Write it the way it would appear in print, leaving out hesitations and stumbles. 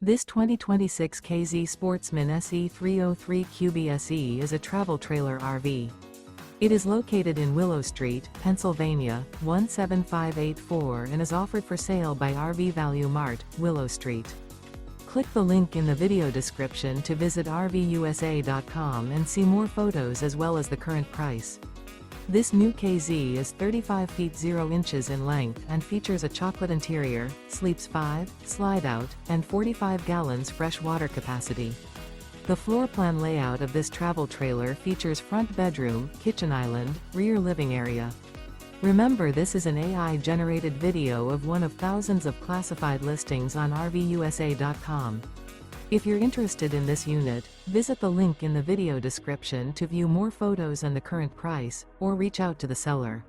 This 2026 K-Z Sportsmen SE 303 QB SE is a travel trailer RV. It is located in Willow Street, Pennsylvania, 17584 and is offered for sale by RV Value Mart, Willow Street. Click the link in the video description to visit RVUSA.com and see more photos as well as the current price. This new K-Z is 35 feet 0 inches in length and features a chocolate interior, sleeps 5, slide-out, and 45 gallons fresh water capacity. The floor plan layout of this travel trailer features front bedroom, kitchen island, rear living area. Remember, this is an AI-generated video of one of thousands of classified listings on RVUSA.com. If you're interested in this unit, visit the link in the video description to view more photos and the current price, or reach out to the seller.